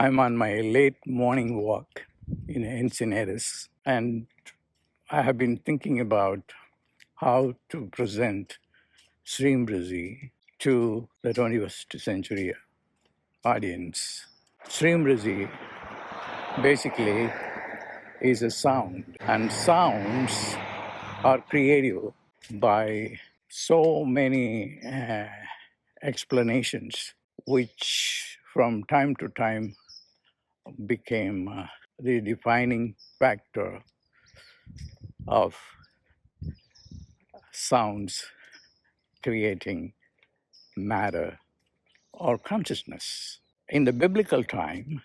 I'm on my late morning walk in Encinitas, and I have been thinking about how to present Shreem Brzee to the 21st century audience. Shreem Brzee basically is a sound, and sounds are created by so many explanations, which from time to time became the defining factor of sounds creating matter or consciousness. In the biblical time,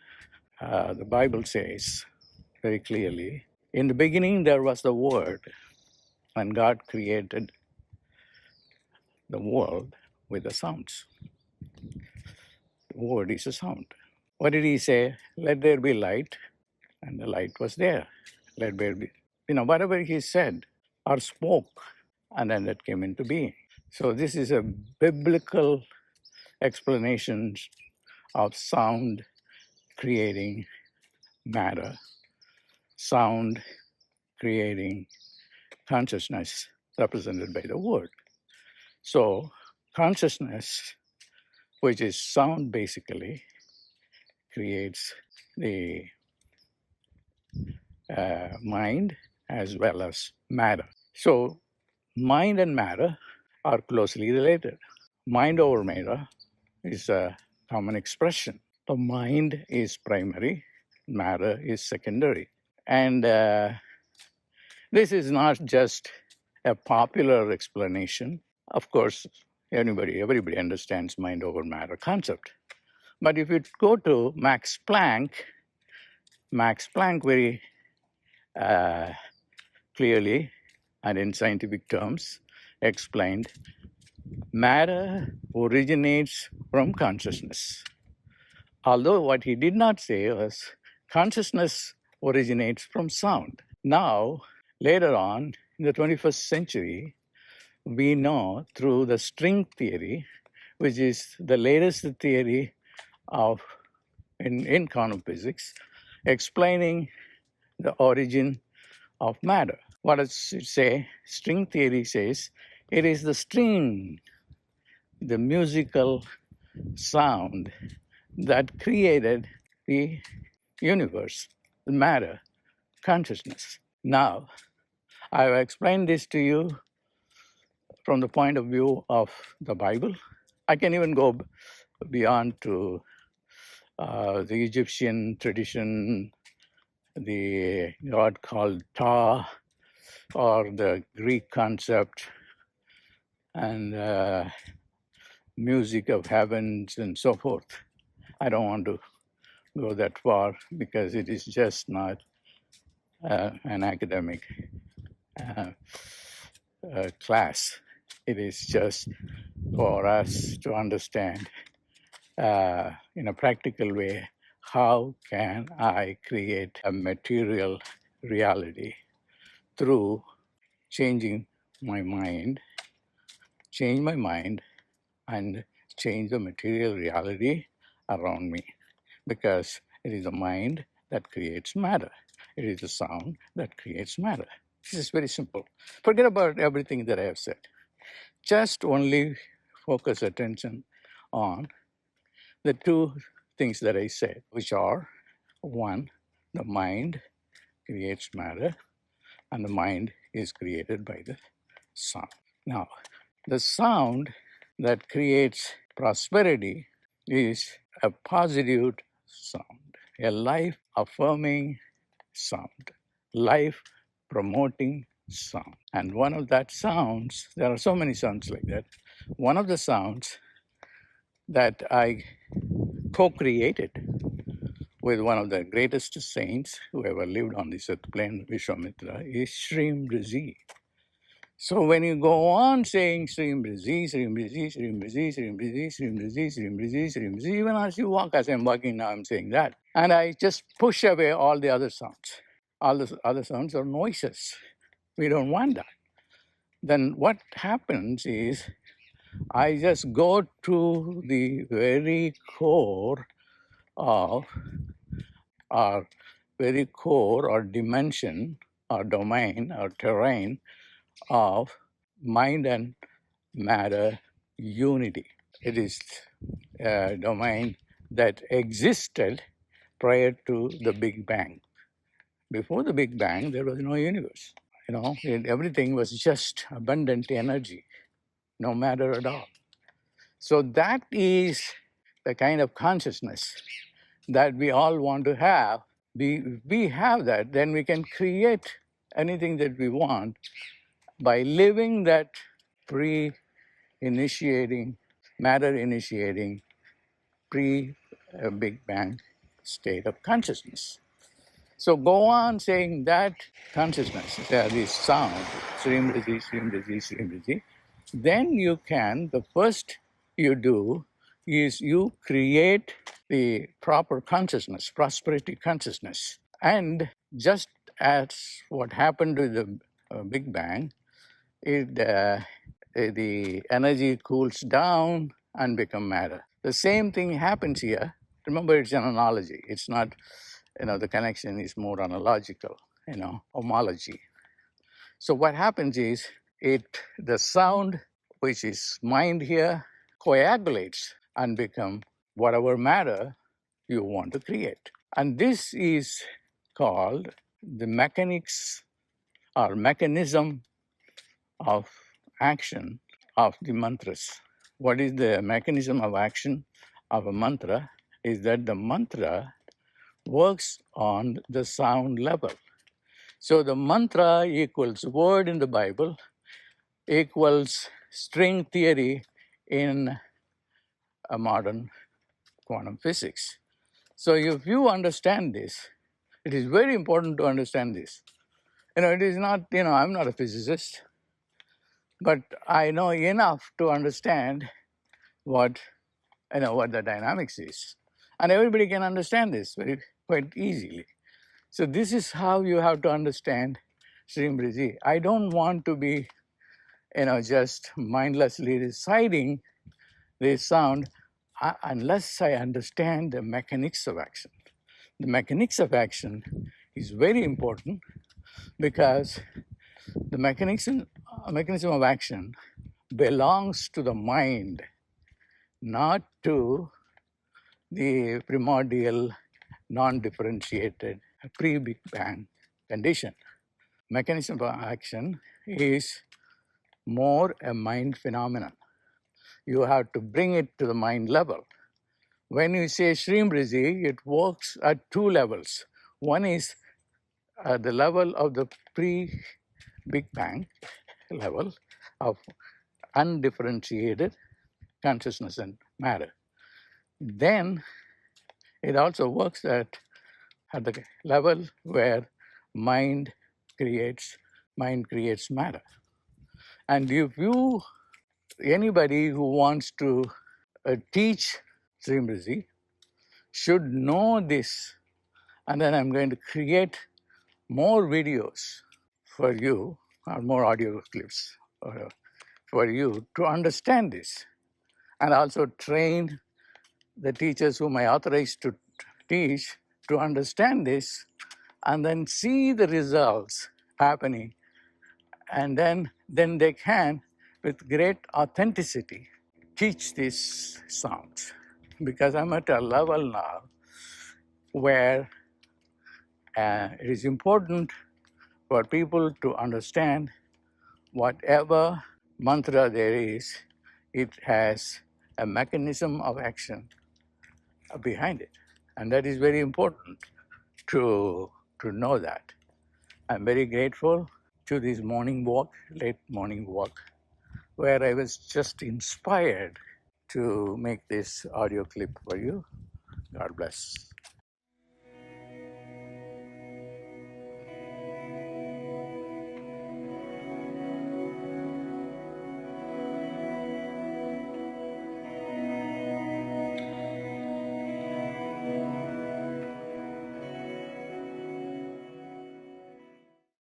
the Bible says very clearly, in the beginning there was the Word, and God created the world with the sounds. The Word is a sound. What did he say? Let there be light, and the light was there. Let there be, whatever he said or spoke, and then it came into being. So this is a biblical explanation of sound creating matter, sound creating consciousness represented by the word. So consciousness, which is sound basically, creates the mind as well as matter. So mind and matter are closely related. Mind over matter is a common expression. The mind is primary, matter is secondary. And this is not just a popular explanation. Of course, everybody understands mind over matter concept. But if you go to Max Planck very clearly and in scientific terms explained, matter originates from consciousness. Although what he did not say was consciousness originates from sound. Now, later on, in the 21st century, we know through the string theory, which is the latest theory in quantum physics, explaining the origin of matter. What does it say? String theory says it is the string, the musical sound that created the universe, the matter, consciousness. Now, I have explained this to you from the point of view of the Bible. I can even go beyond to the Egyptian tradition, the god called Ta, or the Greek concept, and music of heavens and so forth. I don't want to go that far because it is just not an academic class. It is just for us to understand in a practical way, how can I create a material reality through changing my mind, and change the material reality around me, because it is the mind that creates matter. It is the sound that creates matter. This is very simple. Forget about everything that I have said. Just only focus attention on the two things that I said, which are, one, the mind creates matter, and the mind is created by the sound. Now, the sound that creates prosperity is a positive sound, a life-affirming sound, life-promoting sound. And one of that sounds, there are so many sounds like that, one of the sounds that I co-created with one of the greatest saints who ever lived on this earth plane, Vishwamitra, is Shreem Brzee. So when you go on saying Shreem Brzee, Shreem Brzee, Shreem Brzee, Shreem Brzee, Shreem Brzee, Shreem Brzee, Shreem Brzee, even as you walk, as I'm walking now, I'm saying that. And I just push away all the other sounds. All the other sounds are noises. We don't want that. Then what happens is I just go to the very core of our very core or dimension or domain or terrain of mind and matter unity. It is a domain that existed prior to the Big Bang. Before the Big Bang, there was no universe. Everything was just abundant energy, no matter at all. So that is the kind of consciousness that we all want to have. We have that, then we can create anything that we want by living that pre-initiating, matter-initiating, pre-Big Bang state of consciousness. So go on saying that consciousness, this sound, Shreem Brzee, Shreem Brzee, Shreem Brzee, then you can, the first you do is you create the proper consciousness, prosperity consciousness. And just as what happened with the Big Bang, the energy cools down and become matter. The same thing happens here. Remember, it's an analogy. It's not, the connection is more analogical, homology. So what happens is the sound, which is mind here, coagulates and become whatever matter you want to create. And this is called the mechanics or mechanism of action of the mantras. What is the mechanism of action of a mantra? Is that the mantra works on the sound level. So the mantra equals word in the Bible equals string theory in a modern quantum physics. So if you understand this, it is very important to understand this. It is not, I'm not a physicist, but I know enough to understand what the dynamics is. And everybody can understand this quite easily. So this is how you have to understand Shreem Brzee. I don't want to be, just mindlessly reciting this sound unless I understand the mechanics of action. The mechanics of action is very important because the mechanism of action belongs to the mind, not to the primordial, non-differentiated, pre-Big Bang condition. Mechanism of action is more a mind phenomenon. You have to bring it to the mind level. When you say Shreem Brzee, it works at two levels. One is at the level of the pre-Big Bang level of undifferentiated consciousness and matter. Then it also works at the level where mind creates matter. And if anybody who wants to teach Shreem Brzee should know this. And then I'm going to create more videos for you, or more audio clips for you to understand this, and also train the teachers whom I authorized to teach to understand this, and then see the results happening. And then they can, with great authenticity, teach these sounds. Because I'm at a level now where it is important for people to understand whatever mantra there is, it has a mechanism of action behind it. And that is very important to know that. I'm very grateful to this late morning walk, where I was just inspired to make this audio clip for you. God bless.